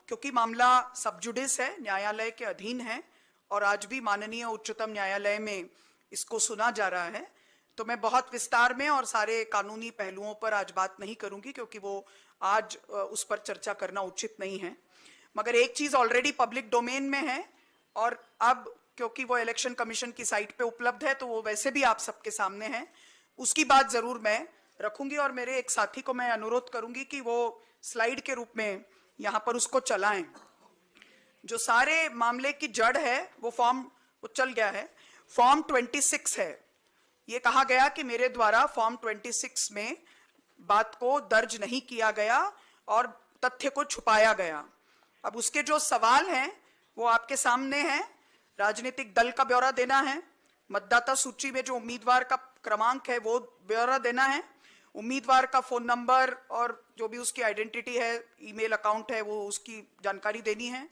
क्योंकि मामला सब जुडिस है, न्यायालय के अधीन है और आज भी माननीय उच्चतम न्यायालय में इसको सुना जा रहा है, तो मैं बहुत विस्तार में और सारे कानूनी पहलुओं पर आज बात नहीं करूंगी क्योंकि वो आज उस पर चर्चा करना उचित नहीं है। मगर एक चीज ऑलरेडी पब्लिक डोमेन में है और अब क्योंकि वो इलेक्शन कमीशन की साइट पे उपलब्ध है तो वो वैसे भी आप सबके सामने है, उसकी बात जरूर मैं रखूंगी और मेरे एक साथी को मैं अनुरोध करूंगी कि वो स्लाइड के रूप में यहाँ पर उसको चलाएं। जो सारे मामले की जड़ है वो चल गया है, फॉर्म 26 है। ये कहा गया कि मेरे द्वारा फॉर्म 26 में बात को दर्ज नहीं किया गया और तथ्य को छुपाया गया। अब उसके जो सवाल हैं वो आपके सामने हैं। राजनीतिक दल का ब्यौरा देना है, मतदाता सूची में जो उम्मीदवार का क्रमांक है वो ब्यौरा देना है, उम्मीदवार का फोन नंबर और जो भी उसकी आइडेंटिटी है, ईमेल अकाउंट है, वो उसकी जानकारी देनी है,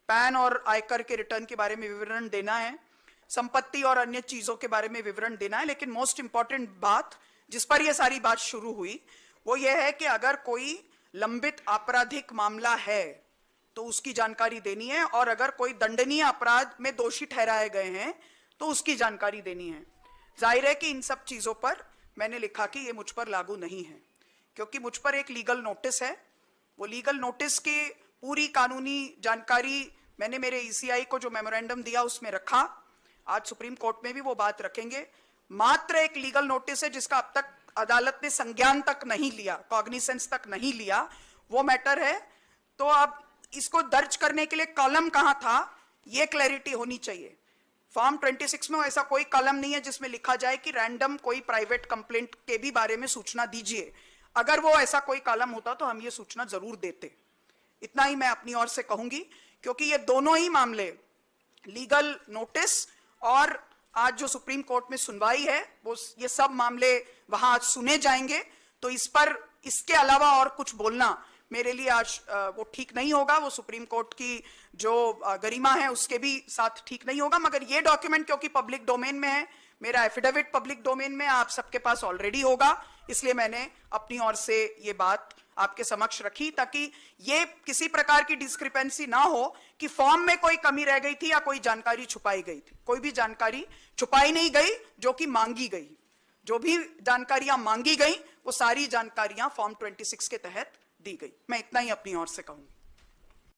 पैन और आयकर के रिटर्न के बारे में विवरण देना है, संपत्ति और अन्य चीजों के बारे में विवरण देना है। लेकिन मोस्ट इंपॉर्टेंट बात जिस पर यह सारी बात शुरू हुई वो ये है कि अगर कोई लंबित आपराधिक मामला है तो उसकी जानकारी देनी है और अगर कोई दंडनीय अपराध में दोषी ठहराए गए हैं तो उसकी जानकारी देनी है। जाहिर है कि इन सब चीजों पर मैंने लिखा कि ये मुझ पर लागू नहीं है क्योंकि मुझ पर एक लीगल नोटिस है। वो लीगल नोटिस की पूरी कानूनी जानकारी मैंने मेरे ईसीआई को जो मेमोरेंडम दिया उसमें रखा। आज सुप्रीम कोर्ट में भी वो बात रखेंगे। मात्र एक लीगल नोटिस है जिसका अब तक अदालत ने संज्ञान तक नहीं लिया, कॉग्निसेंस तक नहीं लिया, वो मैटर है। तो अब इसको दर्ज करने के लिए कॉलम कहां था, ये क्लैरिटी होनी चाहिए। फॉर्म 26 में ऐसा कोई कॉलम नहीं है जिसमें लिखा जाए कि रैंडम कोई प्राइवेट कंप्लेंट के भी बारे में सूचना दीजिए। अगर वो ऐसा कोई कॉलम होता तो हम ये सूचना जरूर देते। इतना ही मैं अपनी ओर से कहूंगी क्योंकि ये दोनों ही मामले, लीगल नोटिस और आज जो सुप्रीम कोर्ट में सुनवाई है, वो ये सब मामले वहां आज सुने जाएंगे। तो इस पर इसके अलावा और कुछ बोलना मेरे लिए आज वो ठीक नहीं होगा। वो सुप्रीम कोर्ट की जो गरिमा है उसके भी साथ ठीक नहीं होगा। मगर ये डॉक्यूमेंट क्योंकि पब्लिक डोमेन में है, मेरा एफिडेविट पब्लिक डोमेन में आप सबके पास ऑलरेडी होगा, इसलिए मैंने अपनी ओर से ये बात आपके समक्ष रखी ताकि ये किसी प्रकार की डिस्क्रिपेंसी ना हो कि फॉर्म में कोई कमी रह गई थी या कोई जानकारी छुपाई गई थी। कोई भी जानकारी छुपाई नहीं गई जो कि मांगी गई। जो भी जानकारियां मांगी गई वो सारी जानकारियां फॉर्म 26 के तहत दी गई। मैं इतना ही अपनी ओर से कहूंगी।